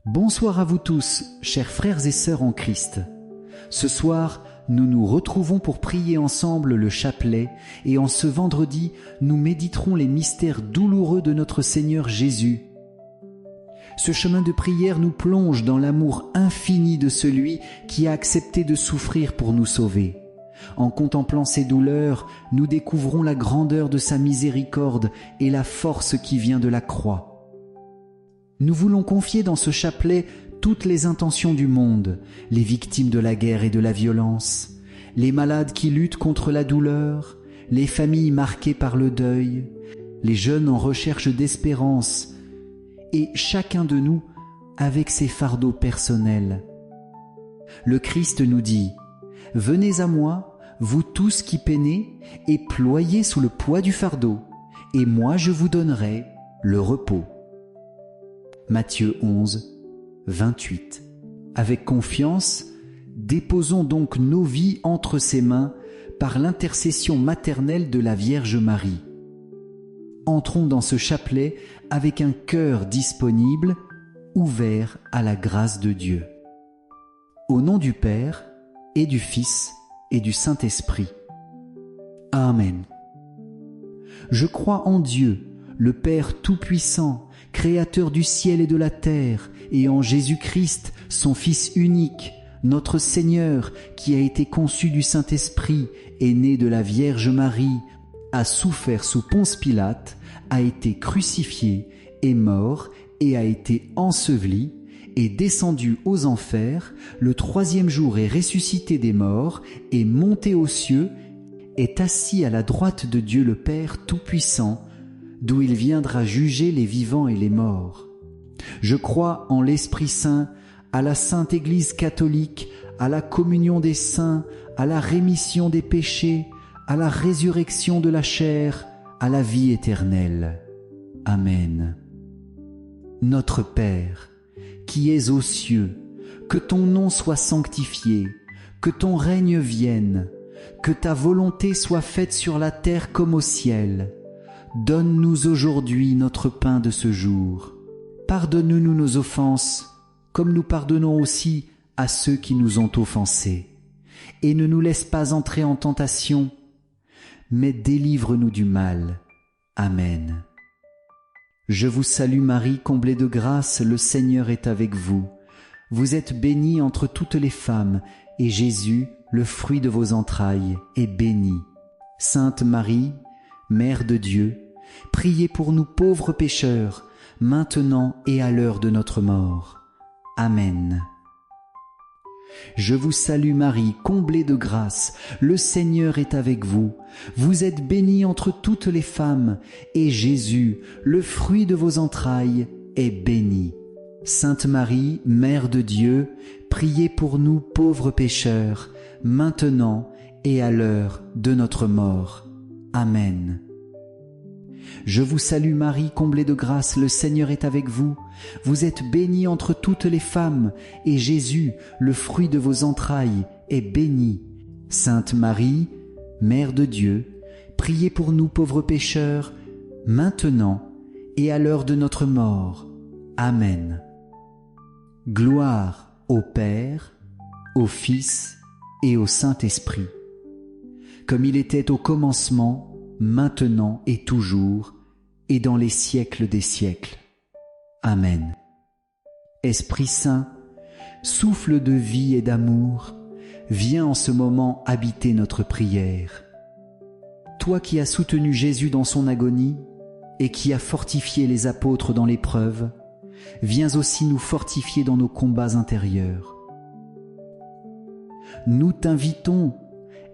Bonsoir à vous tous, chers frères et sœurs en Christ. Ce soir, nous nous retrouvons pour prier ensemble le chapelet et en ce vendredi, nous méditerons les mystères douloureux de notre Seigneur Jésus. Ce chemin de prière nous plonge dans l'amour infini de celui qui a accepté de souffrir pour nous sauver. En contemplant ses douleurs, nous découvrons la grandeur de sa miséricorde et la force qui vient de la croix. Nous voulons confier dans ce chapelet toutes les intentions du monde, les victimes de la guerre et de la violence, les malades qui luttent contre la douleur, les familles marquées par le deuil, les jeunes en recherche d'espérance, et chacun de nous avec ses fardeaux personnels. Le Christ nous dit « Venez à moi, vous tous qui peinez et ployez sous le poids du fardeau, et moi je vous donnerai le repos. » Matthieu 11, 28. Avec confiance, déposons donc nos vies entre ses mains par l'intercession maternelle de la Vierge Marie. Entrons dans ce chapelet avec un cœur disponible, ouvert à la grâce de Dieu. Au nom du Père, et du Fils, et du Saint-Esprit. Amen. Je crois en Dieu, le Père Tout-Puissant, Créateur du ciel et de la terre, et en Jésus-Christ, son Fils unique, notre Seigneur, qui a été conçu du Saint-Esprit, est né de la Vierge Marie, a souffert sous Ponce Pilate, a été crucifié, est mort et a été enseveli, est descendu aux enfers, le troisième jour est ressuscité des morts, est monté aux cieux, est assis à la droite de Dieu le Père Tout-Puissant, d'où il viendra juger les vivants et les morts. Je crois en l'Esprit Saint, à la Sainte Église catholique, à la communion des saints, à la rémission des péchés, à la résurrection de la chair, à la vie éternelle. Amen. Notre Père, qui es aux cieux, que ton nom soit sanctifié, que ton règne vienne, que ta volonté soit faite sur la terre comme au ciel. Donne-nous aujourd'hui notre pain de ce jour. Pardonne-nous nos offenses, comme nous pardonnons aussi à ceux qui nous ont offensés. Et ne nous laisse pas entrer en tentation, mais délivre-nous du mal. Amen. Je vous salue Marie, comblée de grâce, le Seigneur est avec vous. Vous êtes bénie entre toutes les femmes, et Jésus, le fruit de vos entrailles, est béni. Sainte Marie, Mère de Dieu, priez pour nous pauvres pécheurs, maintenant et à l'heure de notre mort. Amen. Je vous salue Marie, comblée de grâce, le Seigneur est avec vous. Vous êtes bénie entre toutes les femmes, et Jésus, le fruit de vos entrailles, est béni. Sainte Marie, Mère de Dieu, priez pour nous pauvres pécheurs, maintenant et à l'heure de notre mort. Amen. Je vous salue Marie, comblée de grâce, le Seigneur est avec vous. Vous êtes bénie entre toutes les femmes, et Jésus, le fruit de vos entrailles, est béni. Sainte Marie, Mère de Dieu, priez pour nous pauvres pécheurs, maintenant et à l'heure de notre mort. Amen. Gloire au Père, au Fils et au Saint-Esprit, comme il était au commencement, maintenant et toujours, et dans les siècles des siècles. Amen. Esprit Saint, souffle de vie et d'amour, viens en ce moment habiter notre prière. Toi qui as soutenu Jésus dans son agonie et qui as fortifié les apôtres dans l'épreuve, viens aussi nous fortifier dans nos combats intérieurs. Nous t'invitons,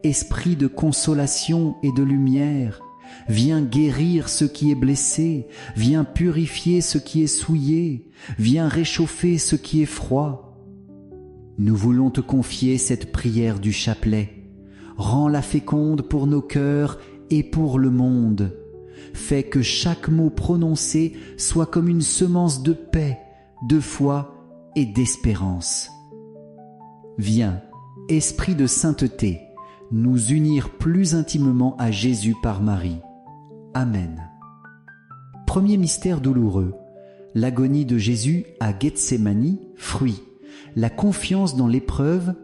Esprit de consolation et de lumière, viens guérir ce qui est blessé, viens purifier ce qui est souillé, viens réchauffer ce qui est froid. Nous voulons te confier cette prière du chapelet. Rends-la féconde pour nos cœurs et pour le monde. Fais que chaque mot prononcé soit comme une semence de paix, de foi et d'espérance. Viens, Esprit de sainteté, nous unir plus intimement à Jésus par Marie. Amen. Premier mystère douloureux, L'agonie de Jésus à Gethsémani, fruit. La confiance dans l'épreuve.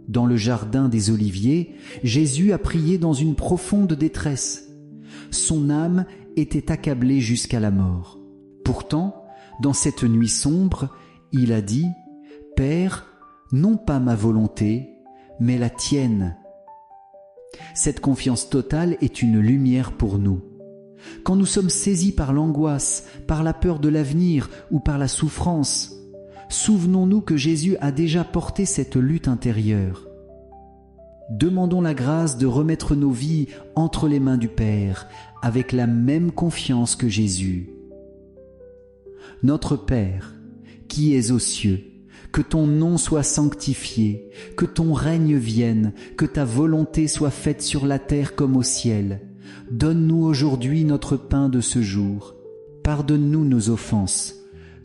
Dans le jardin des Oliviers, Jésus a prié dans une profonde détresse. Son âme était accablée jusqu'à la mort. Pourtant, dans cette nuit sombre, il a dit « Père, non pas ma volonté, mais la tienne ». Cette confiance totale est une lumière pour nous. Quand nous sommes saisis par l'angoisse, par la peur de l'avenir ou par la souffrance, souvenons-nous que Jésus a déjà porté cette lutte intérieure. Demandons la grâce de remettre nos vies entre les mains du Père avec la même confiance que Jésus. Notre Père, qui es aux cieux, que ton nom soit sanctifié, que ton règne vienne, que ta volonté soit faite sur la terre comme au ciel. Donne-nous aujourd'hui notre pain de ce jour. Pardonne-nous nos offenses,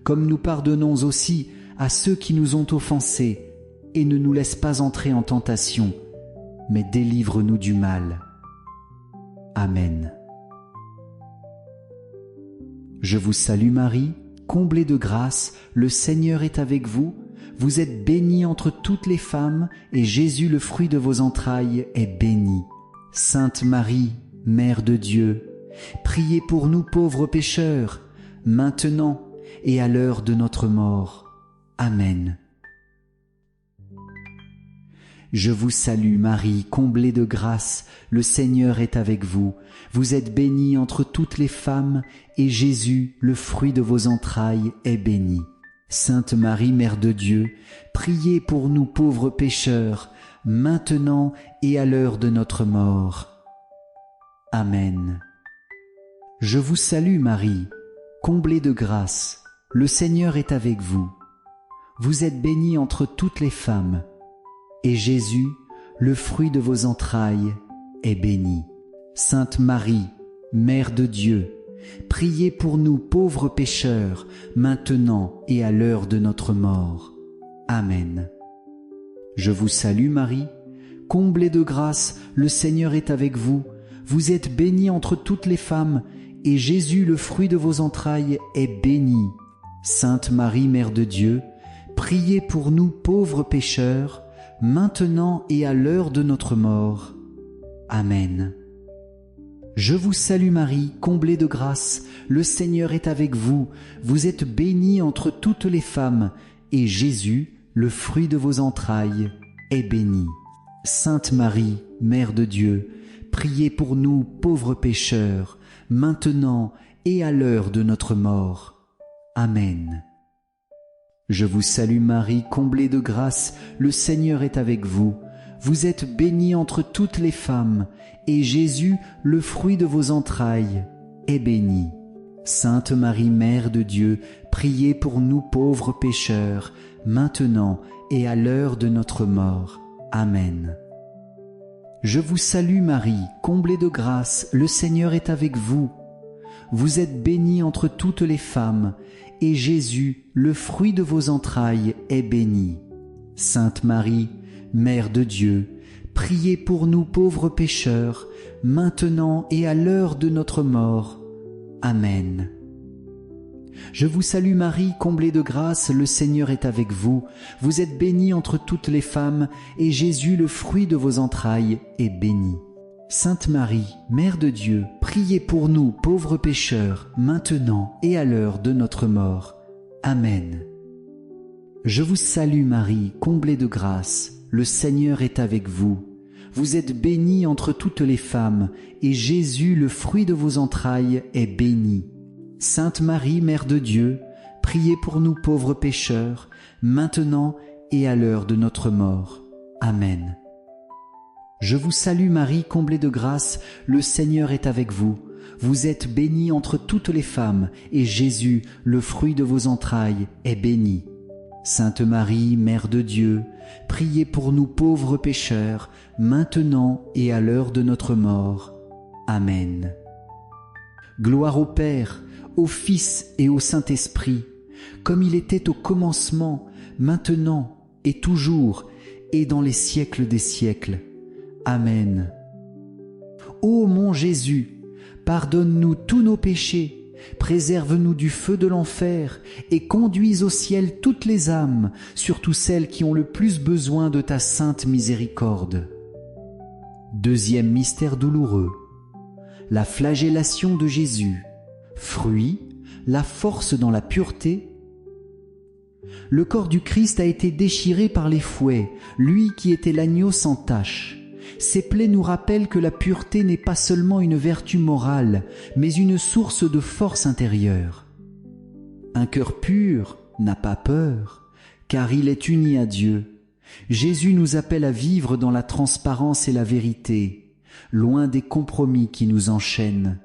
comme nous pardonnons aussi à ceux qui nous ont offensés, et ne nous laisse pas entrer en tentation, mais délivre-nous du mal. Amen. Je vous salue Marie, comblée de grâce, le Seigneur est avec vous. Vous êtes bénie entre toutes les femmes, et Jésus, le fruit de vos entrailles, est béni. Sainte Marie, Mère de Dieu, priez pour nous pauvres pécheurs, maintenant et à l'heure de notre mort. Amen. Je vous salue Marie, comblée de grâce, le Seigneur est avec vous. Vous êtes bénie entre toutes les femmes, et Jésus, le fruit de vos entrailles, est béni. Sainte Marie, Mère de Dieu, priez pour nous pauvres pécheurs, maintenant et à l'heure de notre mort. Amen. Je vous salue Marie, comblée de grâce, le Seigneur est avec vous. Vous êtes bénie entre toutes les femmes, et Jésus, le fruit de vos entrailles, est béni. Sainte Marie, Mère de Dieu, priez pour nous pauvres pécheurs, maintenant et à l'heure de notre mort. Amen. Je vous salue Marie, comblée de grâce, le Seigneur est avec vous. Vous êtes bénie entre toutes les femmes, et Jésus, le fruit de vos entrailles, est béni. Sainte Marie, Mère de Dieu, priez pour nous pauvres pécheurs, maintenant et à l'heure de notre mort. Amen. Je vous salue Marie, comblée de grâce, le Seigneur est avec vous. Vous êtes bénie entre toutes les femmes, et Jésus, le fruit de vos entrailles, est béni. Sainte Marie, Mère de Dieu, priez pour nous pauvres pécheurs, maintenant et à l'heure de notre mort. Amen. Je vous salue Marie, comblée de grâce, le Seigneur est avec vous. Vous êtes bénie entre toutes les femmes, et Jésus, le fruit de vos entrailles, est béni. Sainte Marie, Mère de Dieu, priez pour nous pauvres pécheurs, maintenant et à l'heure de notre mort. Amen. Je vous salue Marie, comblée de grâce, le Seigneur est avec vous. Vous êtes bénie entre toutes les femmes, et Jésus, le fruit de vos entrailles, est béni. Sainte Marie, Mère de Dieu, priez pour nous pauvres pécheurs, maintenant et à l'heure de notre mort. Amen. Je vous salue Marie, comblée de grâce, le Seigneur est avec vous. Vous êtes bénie entre toutes les femmes, et Jésus, le fruit de vos entrailles, est béni. Sainte Marie, Mère de Dieu, priez pour nous pauvres pécheurs, maintenant et à l'heure de notre mort. Amen. Je vous salue Marie, comblée de grâce, le Seigneur est avec vous. Vous êtes bénie entre toutes les femmes, et Jésus, le fruit de vos entrailles, est béni. Sainte Marie, Mère de Dieu, priez pour nous pauvres pécheurs, maintenant et à l'heure de notre mort. Amen. Je vous salue Marie, comblée de grâce, le Seigneur est avec vous. Vous êtes bénie entre toutes les femmes, et Jésus, le fruit de vos entrailles, est béni. Sainte Marie, Mère de Dieu, priez pour nous pauvres pécheurs, maintenant et à l'heure de notre mort. Amen. Gloire au Père, au Fils et au Saint-Esprit, comme il était au commencement, maintenant et toujours, et dans les siècles des siècles. Amen. Ô mon Jésus, pardonne-nous tous nos péchés, préserve-nous du feu de l'enfer et conduis au ciel toutes les âmes, surtout celles qui ont le plus besoin de ta sainte miséricorde. Deuxième mystère douloureux, la flagellation de Jésus. Fruit, la force dans la pureté. Le corps du Christ a été déchiré par les fouets, lui qui était l'agneau sans tache. Ces plaies nous rappellent que la pureté n'est pas seulement une vertu morale, mais une source de force intérieure. Un cœur pur n'a pas peur, car il est uni à Dieu. Jésus nous appelle à vivre dans la transparence et la vérité, loin des compromis qui nous enchaînent.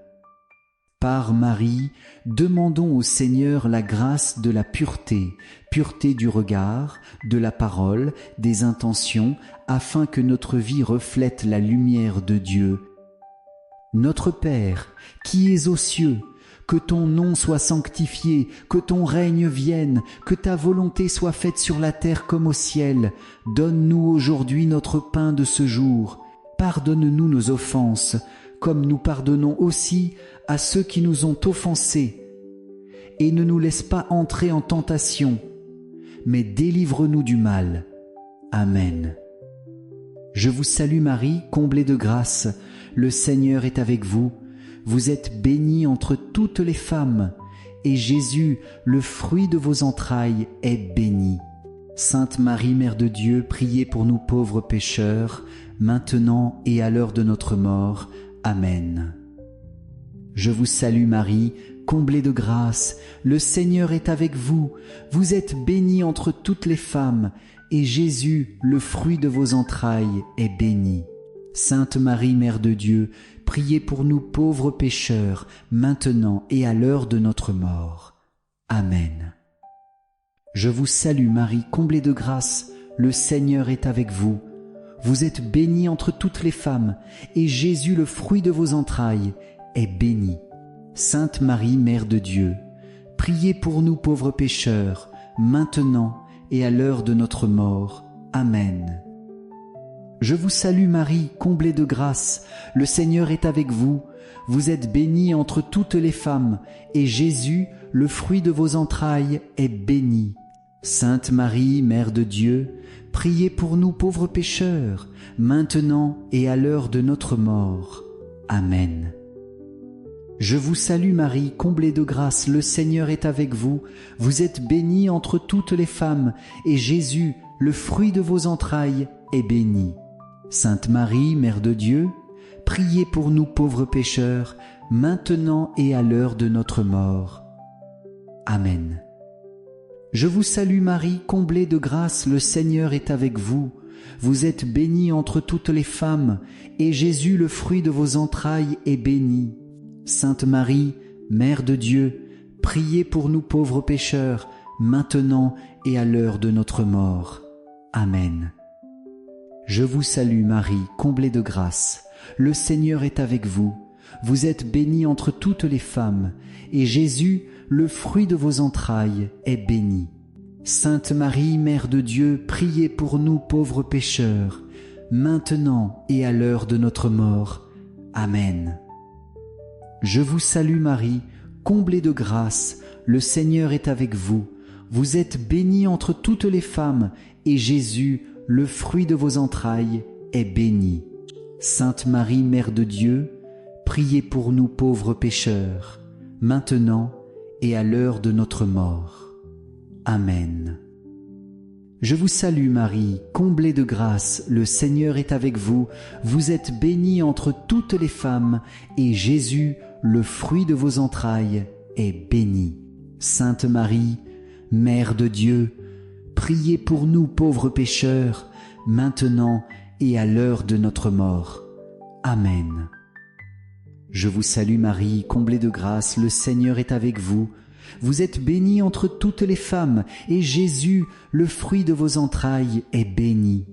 Par Marie, demandons au Seigneur la grâce de la pureté, pureté du regard, de la parole, des intentions, afin que notre vie reflète la lumière de Dieu. Notre Père, qui es aux cieux, que ton nom soit sanctifié, que ton règne vienne, que ta volonté soit faite sur la terre comme au ciel. Donne-nous aujourd'hui notre pain de ce jour. Pardonne-nous nos offenses, comme nous pardonnons aussi à ceux qui nous ont offensés. Et ne nous laisse pas entrer en tentation, mais délivre-nous du mal. Amen. Je vous salue Marie, comblée de grâce, le Seigneur est avec vous. Vous êtes bénie entre toutes les femmes, et Jésus, le fruit de vos entrailles, est béni. Sainte Marie, Mère de Dieu, priez pour nous pauvres pécheurs, maintenant et à l'heure de notre mort. Amen. Je vous salue Marie, comblée de grâce, le Seigneur est avec vous. Vous êtes bénie entre toutes les femmes, et Jésus, le fruit de vos entrailles, est béni. Sainte Marie, Mère de Dieu, priez pour nous pauvres pécheurs, maintenant et à l'heure de notre mort. Amen. Je vous salue Marie, comblée de grâce, le Seigneur est avec vous. Vous êtes bénie entre toutes les femmes, et Jésus, le fruit de vos entrailles, est béni. Sainte Marie, Mère de Dieu, priez pour nous pauvres pécheurs, maintenant et à l'heure de notre mort. Amen. Je vous salue Marie, comblée de grâce, le Seigneur est avec vous. Vous êtes bénie entre toutes les femmes, et Jésus, le fruit de vos entrailles, est béni. Sainte Marie, Mère de Dieu, priez pour nous pauvres pécheurs, maintenant et à l'heure de notre mort. Amen. Je vous salue Marie, comblée de grâce, le Seigneur est avec vous. Vous êtes bénie entre toutes les femmes, et Jésus, le fruit de vos entrailles, est béni. Sainte Marie, Mère de Dieu, priez pour nous pauvres pécheurs, maintenant et à l'heure de notre mort. Amen. Je vous salue Marie, comblée de grâce, le Seigneur est avec vous. Vous êtes bénie entre toutes les femmes, et Jésus, le fruit de vos entrailles, est béni. Sainte Marie, Mère de Dieu, priez pour nous pauvres pécheurs, maintenant et à l'heure de notre mort. Amen. Je vous salue Marie, comblée de grâce, le Seigneur est avec vous. Vous êtes bénie entre toutes les femmes, et Jésus, le fruit de vos entrailles, est béni. Sainte Marie, Mère de Dieu, priez pour nous pauvres pécheurs, maintenant et à l'heure de notre mort. Amen. Je vous salue Marie, comblée de grâce, le Seigneur est avec vous. Vous êtes bénie entre toutes les femmes, et Jésus, le fruit de vos entrailles, est béni. Sainte Marie, Mère de Dieu, priez pour nous pauvres pécheurs, maintenant et à l'heure de notre mort. Amen. Je vous salue Marie, comblée de grâce, le Seigneur est avec vous. Vous êtes bénie entre toutes les femmes, et Jésus, le fruit de vos entrailles, est béni. Sainte Marie, Mère de Dieu, priez pour nous pauvres pécheurs, maintenant et à l'heure de notre mort. Amen. Je vous salue Marie, comblée de grâce, le Seigneur est avec vous. Vous êtes bénie entre toutes les femmes, et Jésus, le fruit de vos entrailles, est béni.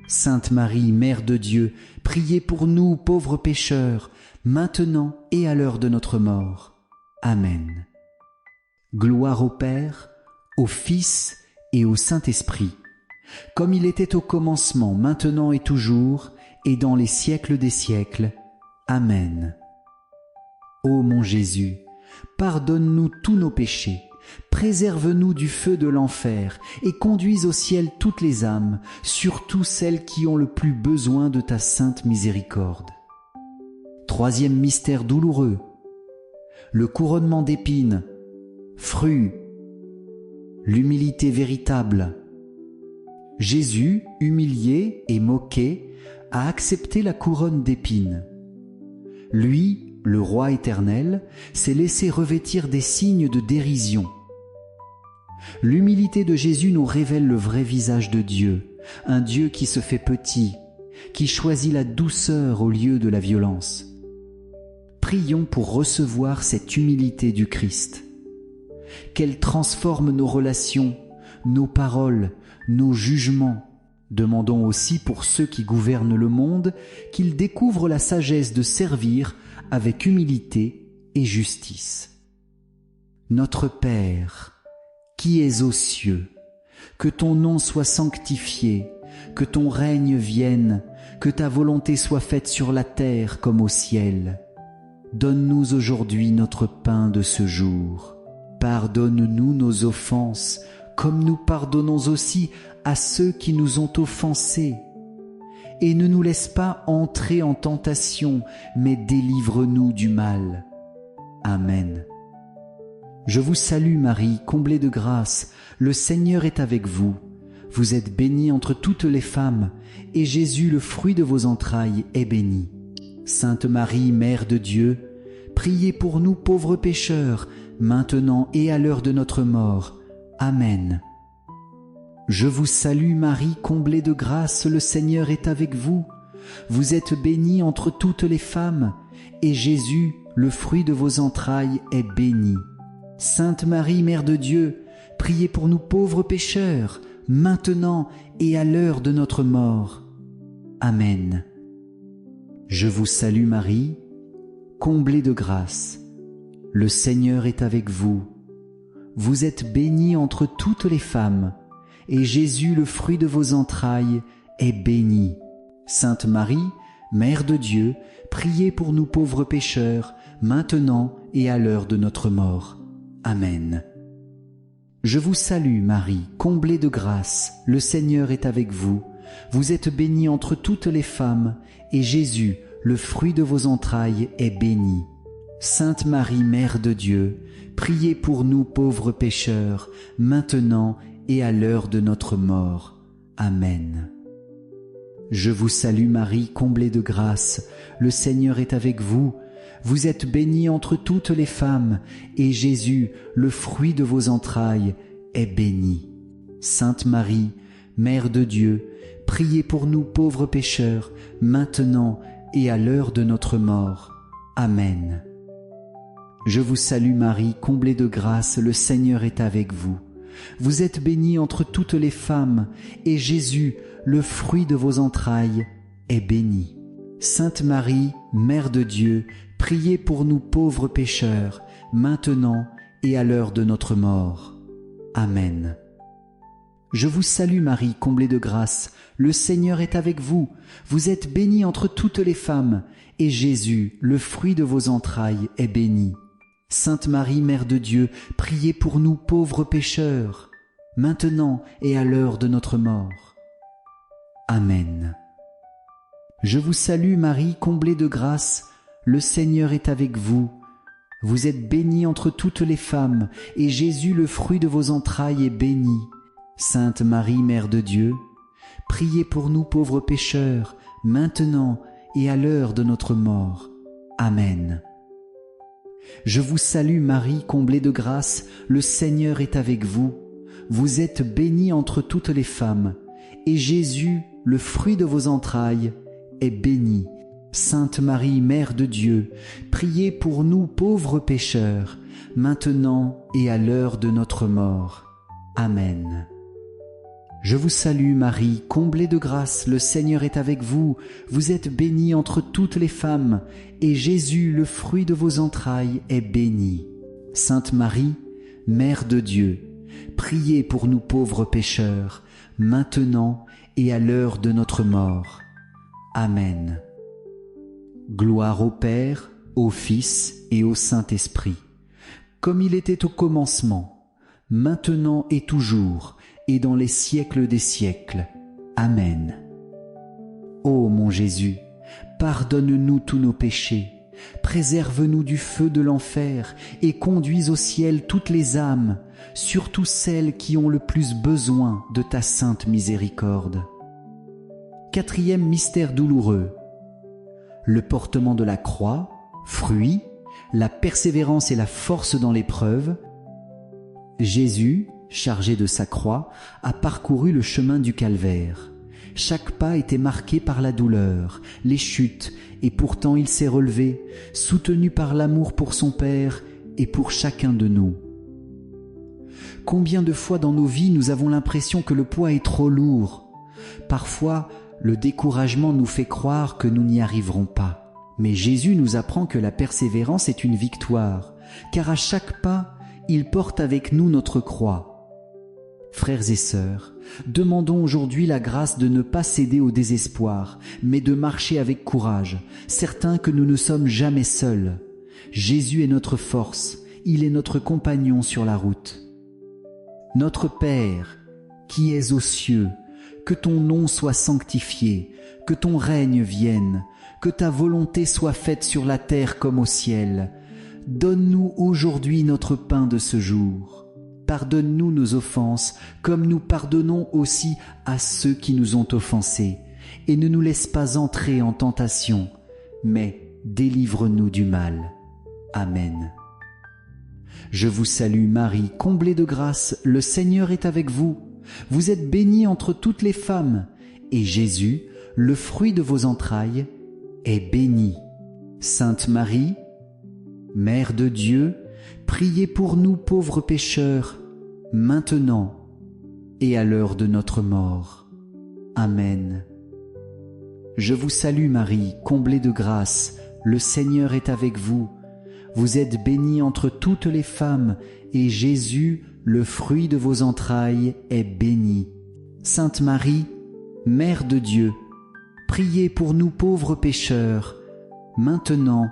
Sainte Marie, Mère de Dieu, priez pour nous pauvres pécheurs, maintenant et à l'heure de notre mort. Amen. Gloire au Père, au Fils et au Saint-Esprit, comme il était au commencement, maintenant et toujours, et dans les siècles des siècles. Amen. Ô mon Jésus, pardonne-nous tous nos péchés, préserve-nous du feu de l'enfer et conduise au ciel toutes les âmes, surtout celles qui ont le plus besoin de ta sainte miséricorde. Troisième mystère douloureux, le couronnement d'épines, fruit, l'humilité véritable. Jésus, humilié et moqué, a accepté la couronne d'épines. Lui, le roi éternel, s'est laissé revêtir des signes de dérision. L'humilité de Jésus nous révèle le vrai visage de Dieu, un Dieu qui se fait petit, qui choisit la douceur au lieu de la violence. Prions pour recevoir cette humilité du Christ. Qu'elle transforme nos relations, nos paroles, nos jugements. Demandons aussi pour ceux qui gouvernent le monde qu'ils découvrent la sagesse de servir avec humilité et justice. Notre Père, qui es aux cieux, que ton nom soit sanctifié, que ton règne vienne, que ta volonté soit faite sur la terre comme au ciel. Donne-nous aujourd'hui notre pain de ce jour. Pardonne-nous nos offenses, comme nous pardonnons aussi à ceux qui nous ont offensés. Et ne nous laisse pas entrer en tentation, mais délivre-nous du mal. Amen. Je vous salue Marie, comblée de grâce, le Seigneur est avec vous. Vous êtes bénie entre toutes les femmes, et Jésus, le fruit de vos entrailles, est béni. Sainte Marie, Mère de Dieu, priez pour nous pauvres pécheurs, maintenant et à l'heure de notre mort. Amen. Je vous salue Marie, comblée de grâce, le Seigneur est avec vous. Vous êtes bénie entre toutes les femmes, et Jésus, le fruit de vos entrailles, est béni. Sainte Marie, Mère de Dieu, priez pour nous pauvres pécheurs, maintenant et à l'heure de notre mort. Amen. Je vous salue Marie, comblée de grâce. Le Seigneur est avec vous. Vous êtes bénie entre toutes les femmes, et Jésus, le fruit de vos entrailles, est béni. Sainte Marie, Mère de Dieu, priez pour nous pauvres pécheurs, maintenant et à l'heure de notre mort. Amen. Je vous salue Marie, comblée de grâce, le Seigneur est avec vous. Vous êtes bénie entre toutes les femmes, et Jésus, le fruit de vos entrailles, est béni. Sainte Marie, Mère de Dieu, priez pour nous pauvres pécheurs, maintenant et à l'heure de notre mort. Amen. Je vous salue Marie, comblée de grâce, le Seigneur est avec vous. Vous êtes bénie entre toutes les femmes, et Jésus, le fruit de vos entrailles, est béni. Sainte Marie, Mère de Dieu, priez pour nous pauvres pécheurs, maintenant et à l'heure de notre mort. Amen. Je vous salue Marie, comblée de grâce, le Seigneur est avec vous. Vous êtes bénie entre toutes les femmes, et Jésus, le fruit de vos entrailles, est béni. Sainte Marie, Mère de Dieu, priez pour nous pauvres pécheurs, maintenant et à l'heure de notre mort. Amen. Je vous salue Marie, comblée de grâce, le Seigneur est avec vous. Vous êtes bénie entre toutes les femmes, et Jésus, le fruit de vos entrailles, est béni. Sainte Marie, Mère de Dieu, priez pour nous pauvres pécheurs, maintenant et à l'heure de notre mort. Amen. Je vous salue Marie, comblée de grâce, le Seigneur est avec vous. Vous êtes bénie entre toutes les femmes, et Jésus, le fruit de vos entrailles, est béni. Sainte Marie, Mère de Dieu, priez pour nous pauvres pécheurs, maintenant et à l'heure de notre mort. Amen. Je vous salue Marie, comblée de grâce, le Seigneur est avec vous. Vous êtes bénie entre toutes les femmes, et Jésus, le fruit de vos entrailles, est béni. Sainte Marie, Mère de Dieu, priez pour nous pauvres pécheurs, maintenant et à l'heure de notre mort. Amen. Je vous salue Marie, comblée de grâce, le Seigneur est avec vous. Vous êtes bénie entre toutes les femmes, et Jésus, le fruit de vos entrailles, est béni. Sainte Marie, Mère de Dieu, priez pour nous pauvres pécheurs, maintenant et à l'heure de notre mort. Amen. Gloire au Père, au Fils et au Saint-Esprit, comme il était au commencement, maintenant et toujours, et dans les siècles des siècles. Amen. Ô mon Jésus, pardonne-nous tous nos péchés, préserve-nous du feu de l'enfer et conduis au ciel toutes les âmes, surtout celles qui ont le plus besoin de ta sainte miséricorde. Quatrième mystère douloureux. Le portement de la croix, fruit, la persévérance et la force dans l'épreuve. Jésus, chargé de sa croix, a parcouru le chemin du calvaire. Chaque pas était marqué par la douleur, les chutes, et pourtant il s'est relevé, soutenu par l'amour pour son Père et pour chacun de nous. Combien de fois dans nos vies nous avons l'impression que le poids est trop lourd? Parfois, le découragement nous fait croire que nous n'y arriverons pas. Mais Jésus nous apprend que la persévérance est une victoire, car à chaque pas, il porte avec nous notre croix. Frères et sœurs, demandons aujourd'hui la grâce de ne pas céder au désespoir, mais de marcher avec courage, certains que nous ne sommes jamais seuls. Jésus est notre force, il est notre compagnon sur la route. Notre Père, qui es aux cieux, que ton nom soit sanctifié, que ton règne vienne, que ta volonté soit faite sur la terre comme au ciel. Donne-nous aujourd'hui notre pain de ce jour. Pardonne-nous nos offenses, comme nous pardonnons aussi à ceux qui nous ont offensés. Et ne nous laisse pas entrer en tentation, mais délivre-nous du mal. Amen. Je vous salue Marie, comblée de grâce, le Seigneur est avec vous. Vous êtes bénie entre toutes les femmes, et Jésus, le fruit de vos entrailles, est béni. Sainte Marie, Mère de Dieu, priez pour nous pauvres pécheurs, maintenant et à l'heure de notre mort. Amen. Je vous salue Marie, comblée de grâce, le Seigneur est avec vous. Vous êtes bénie entre toutes les femmes, et Jésus, le fruit de vos entrailles, est béni. Sainte Marie, Mère de Dieu, priez pour nous pauvres pécheurs, maintenant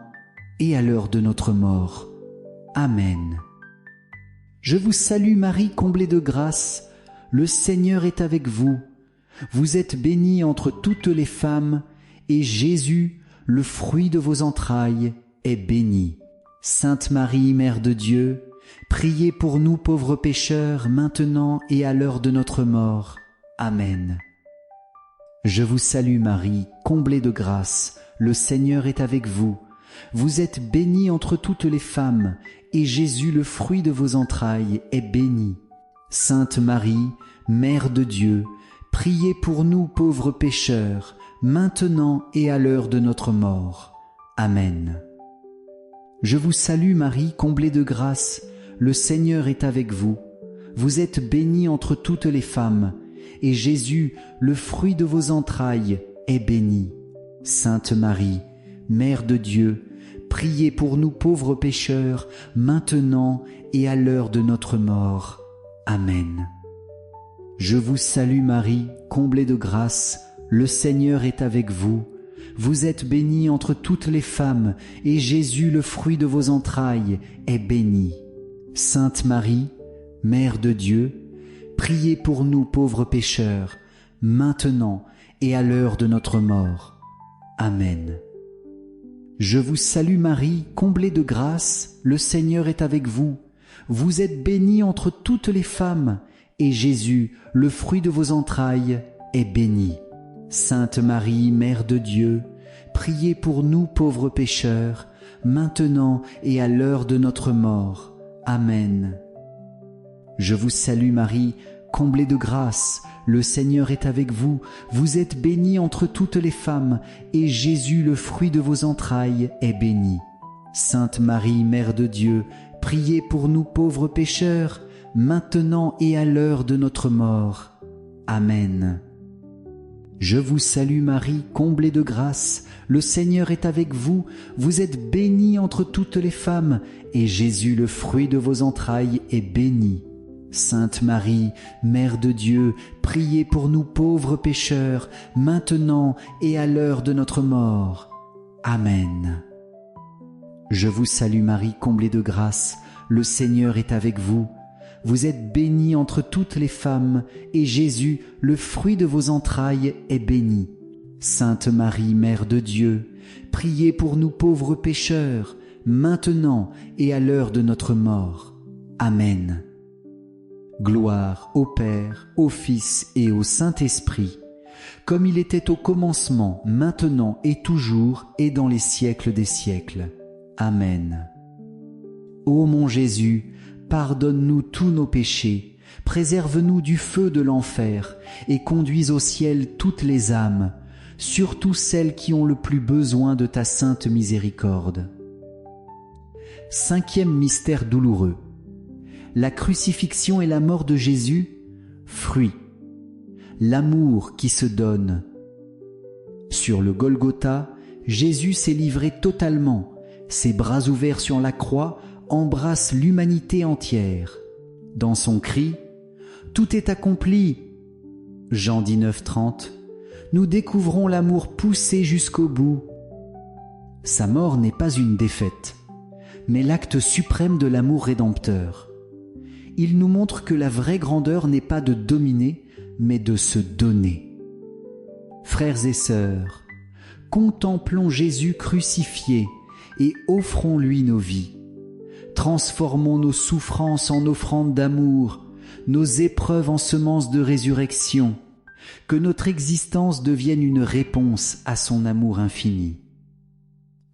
et à l'heure de notre mort. Amen. Je vous salue Marie, comblée de grâce, le Seigneur est avec vous. Vous êtes bénie entre toutes les femmes, et Jésus, le fruit de vos entrailles, est béni. Sainte Marie, Mère de Dieu, priez pour nous pauvres pécheurs, maintenant et à l'heure de notre mort. Amen. Je vous salue Marie, comblée de grâce, le Seigneur est avec vous. Vous êtes bénie entre toutes les femmes, et Jésus, le fruit de vos entrailles, est béni. Sainte Marie, Mère de Dieu, priez pour nous pauvres pécheurs, maintenant et à l'heure de notre mort. Amen. Je vous salue Marie, comblée de grâce, le Seigneur est avec vous. Vous êtes bénie entre toutes les femmes, et Jésus, le fruit de vos entrailles, est béni. Sainte Marie, Mère de Dieu, priez pour nous pauvres pécheurs, maintenant et à l'heure de notre mort. Amen. Je vous salue Marie, comblée de grâce, le Seigneur est avec vous. Vous êtes bénie entre toutes les femmes, et Jésus, le fruit de vos entrailles, est béni. Sainte Marie, Mère de Dieu, priez pour nous pauvres pécheurs, maintenant et à l'heure de notre mort. Amen. Je vous salue Marie, comblée de grâce, le Seigneur est avec vous. Vous êtes bénie entre toutes les femmes, et Jésus, le fruit de vos entrailles, est béni. Sainte Marie, Mère de Dieu, priez pour nous pauvres pécheurs, maintenant et à l'heure de notre mort. Amen. Je vous salue Marie, comblée de grâce, le Seigneur est avec vous. Vous êtes bénie entre toutes les femmes, et Jésus, le fruit de vos entrailles, est béni. Sainte Marie, Mère de Dieu, priez pour nous pauvres pécheurs, maintenant et à l'heure de notre mort. Amen. Je vous salue Marie, comblée de grâce, le Seigneur est avec vous. Vous êtes bénie entre toutes les femmes, et Jésus, le fruit de vos entrailles, est béni. Sainte Marie, Mère de Dieu, priez pour nous pauvres pécheurs, maintenant et à l'heure de notre mort. Amen. Je vous salue Marie, comblée de grâce, le Seigneur est avec vous. Vous êtes bénie entre toutes les femmes, et Jésus, le fruit de vos entrailles, est béni. Sainte Marie, Mère de Dieu, priez pour nous pauvres pécheurs, maintenant et à l'heure de notre mort. Amen. Gloire au Père, au Fils et au Saint-Esprit, comme il était au commencement, maintenant et toujours, et dans les siècles des siècles. Amen. Ô mon Jésus, pardonne-nous tous nos péchés, préserve-nous du feu de l'enfer, et conduis au ciel toutes les âmes, surtout celles qui ont le plus besoin de ta sainte miséricorde. Cinquième mystère douloureux. La crucifixion et la mort de Jésus, fruit. L'amour qui se donne. Sur le Golgotha, Jésus s'est livré totalement. Ses bras ouverts sur la croix embrassent l'humanité entière. Dans son cri, « Tout est accompli !» Jean 19:30, nous découvrons l'amour poussé jusqu'au bout. Sa mort n'est pas une défaite, mais l'acte suprême de l'amour rédempteur. Il nous montre que la vraie grandeur n'est pas de dominer, mais de se donner. Frères et sœurs, contemplons Jésus crucifié et offrons-lui nos vies. Transformons nos souffrances en offrandes d'amour, nos épreuves en semences de résurrection, que notre existence devienne une réponse à son amour infini.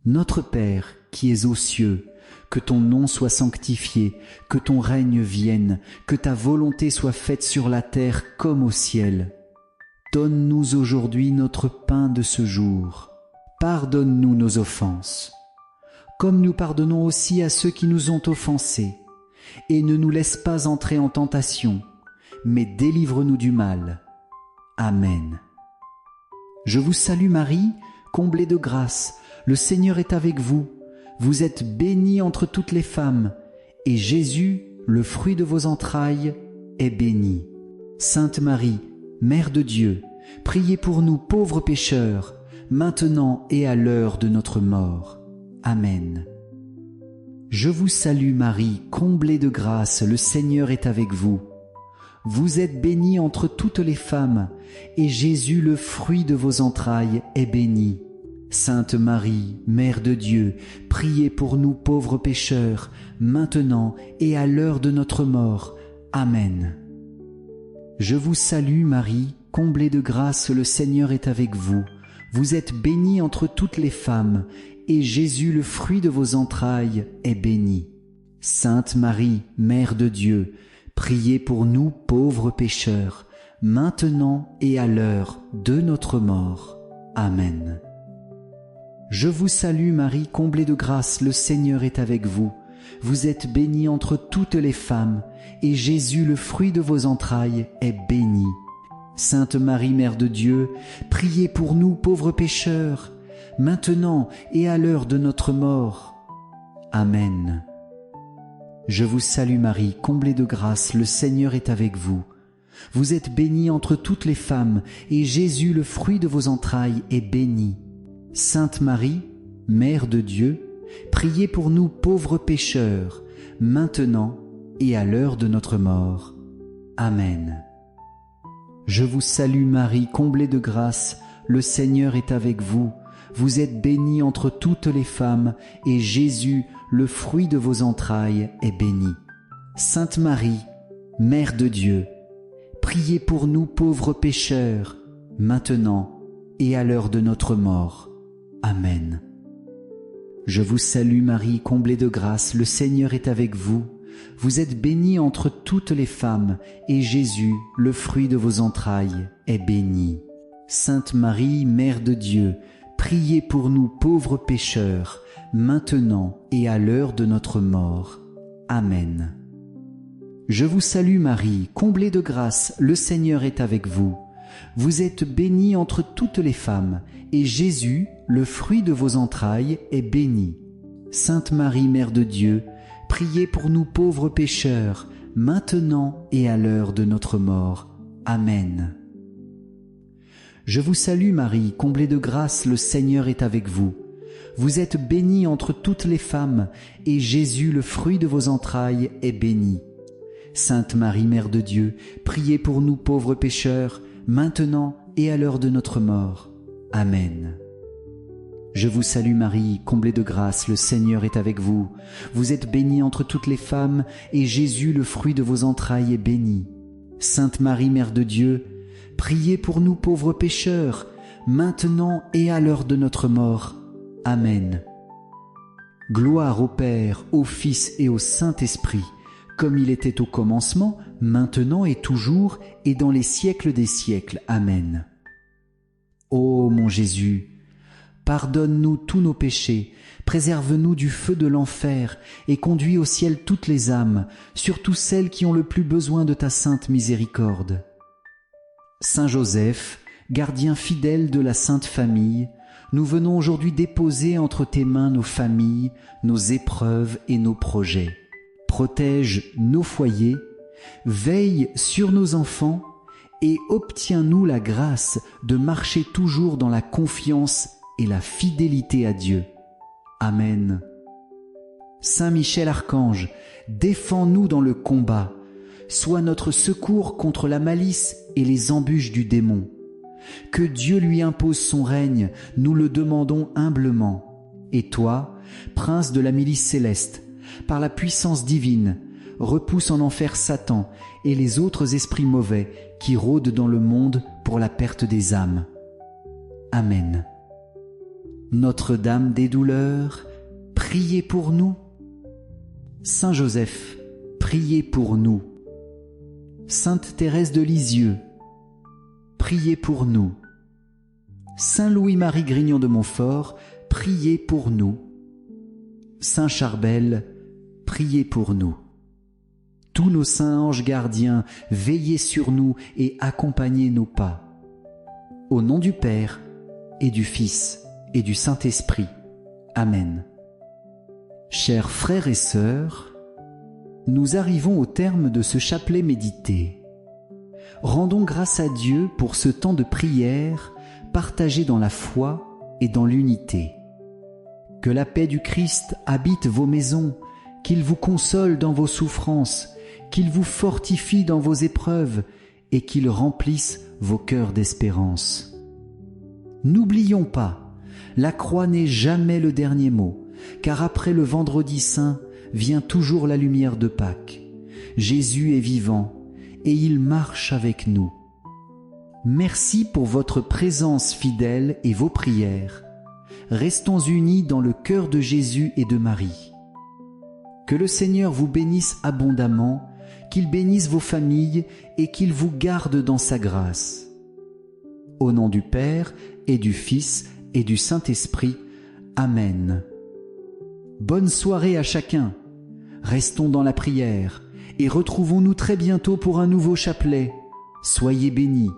Notre Père qui es aux cieux, que ton nom soit sanctifié, que ton règne vienne, que ta volonté soit faite sur la terre comme au ciel. Donne-nous aujourd'hui notre pain de ce jour. Pardonne-nous nos offenses, comme nous pardonnons aussi à ceux qui nous ont offensés. Et ne nous laisse pas entrer en tentation, mais délivre-nous du mal. Amen. Je vous salue Marie, comblée de grâce, le Seigneur est avec vous. Vous êtes bénie entre toutes les femmes, et Jésus, le fruit de vos entrailles, est béni. Sainte Marie, Mère de Dieu, priez pour nous pauvres pécheurs, maintenant et à l'heure de notre mort. Amen. Je vous salue Marie, comblée de grâce, le Seigneur est avec vous. Vous êtes bénie entre toutes les femmes, et Jésus, le fruit de vos entrailles, est béni. Sainte Marie, Mère de Dieu, priez pour nous pauvres pécheurs, maintenant et à l'heure de notre mort. Amen. Je vous salue Marie, comblée de grâce, le Seigneur est avec vous. Vous êtes bénie entre toutes les femmes, et Jésus, le fruit de vos entrailles, est béni. Sainte Marie, Mère de Dieu, priez pour nous pauvres pécheurs, maintenant et à l'heure de notre mort. Amen. Je vous salue Marie, comblée de grâce, le Seigneur est avec vous. Vous êtes bénie entre toutes les femmes, et Jésus, le fruit de vos entrailles, est béni. Sainte Marie, Mère de Dieu, priez pour nous pauvres pécheurs, maintenant et à l'heure de notre mort. Amen. Je vous salue Marie, comblée de grâce, le Seigneur est avec vous. Vous êtes bénie entre toutes les femmes, et Jésus, le fruit de vos entrailles, est béni. Sainte Marie, Mère de Dieu, priez pour nous pauvres pécheurs, maintenant et à l'heure de notre mort. Amen. Je vous salue Marie, comblée de grâce, le Seigneur est avec vous. Vous êtes bénie entre toutes les femmes, et Jésus, le fruit de vos entrailles, est béni. Sainte Marie, Mère de Dieu, priez pour nous pauvres pécheurs, maintenant et à l'heure de notre mort. Amen. Je vous salue Marie, comblée de grâce, le Seigneur est avec vous. Vous êtes bénie entre toutes les femmes, et Jésus, le fruit de vos entrailles, est béni. Sainte Marie, Mère de Dieu, priez pour nous pauvres pécheurs, maintenant et à l'heure de notre mort. Amen. Je vous salue Marie, comblée de grâce, le Seigneur est avec vous. Vous êtes bénie entre toutes les femmes, et Jésus, le fruit de vos entrailles, est béni. Sainte Marie, Mère de Dieu, priez pour nous pauvres pécheurs, maintenant et à l'heure de notre mort. Amen. Je vous salue Marie, comblée de grâce, le Seigneur est avec vous. Vous êtes bénie entre toutes les femmes, et Jésus, le fruit de vos entrailles, est béni. Sainte Marie, Mère de Dieu, priez pour nous pauvres pécheurs, maintenant et à l'heure de notre mort. Amen. Je vous salue Marie, comblée de grâce, le Seigneur est avec vous. Vous êtes bénie entre toutes les femmes, et Jésus, le fruit de vos entrailles, est béni. Sainte Marie, Mère de Dieu, priez pour nous pauvres pécheurs, maintenant et à l'heure de notre mort. Amen. Gloire au Père, au Fils et au Saint-Esprit, comme il était au commencement, maintenant et toujours, et dans les siècles des siècles. Amen. Ô mon Jésus, pardonne-nous tous nos péchés, préserve-nous du feu de l'enfer, et conduis au ciel toutes les âmes, surtout celles qui ont le plus besoin de ta sainte miséricorde. Saint Joseph, gardien fidèle de la Sainte Famille, nous venons aujourd'hui déposer entre tes mains nos familles, nos épreuves et nos projets. Protège nos foyers, veille sur nos enfants et obtiens-nous la grâce de marcher toujours dans la confiance et la fidélité à Dieu. Amen. Saint Michel Archange, défends-nous dans le combat, sois notre secours contre la malice et les embûches du démon. Que Dieu lui impose son règne, nous le demandons humblement. Et toi, prince de la milice céleste, par la puissance divine, repousse en enfer Satan et les autres esprits mauvais qui rôdent dans le monde pour la perte des âmes. Amen. Notre-Dame des douleurs, priez pour nous. Saint Joseph, priez pour nous. Sainte Thérèse de Lisieux, priez pour nous. Saint Louis-Marie Grignon de Montfort, priez pour nous. Saint Charbel, priez pour nous. Tous nos saints anges gardiens, veillez sur nous et accompagnez nos pas. Au nom du Père et du Fils et du Saint-Esprit. Amen. Chers frères et sœurs, nous arrivons au terme de ce chapelet médité. Rendons grâce à Dieu pour ce temps de prière partagé dans la foi et dans l'unité. Que la paix du Christ habite vos maisons, qu'il vous console dans vos souffrances, qu'il vous fortifie dans vos épreuves et qu'il remplisse vos cœurs d'espérance. N'oublions pas, la croix n'est jamais le dernier mot, car après le vendredi saint vient toujours la lumière de Pâques. Jésus est vivant et il marche avec nous. Merci pour votre présence fidèle et vos prières. Restons unis dans le cœur de Jésus et de Marie. Que le Seigneur vous bénisse abondamment, qu'il bénisse vos familles et qu'il vous garde dans sa grâce. Au nom du Père et du Fils et du Saint-Esprit. Amen. Bonne soirée à chacun. Restons dans la prière et retrouvons-nous très bientôt pour un nouveau chapelet. Soyez bénis.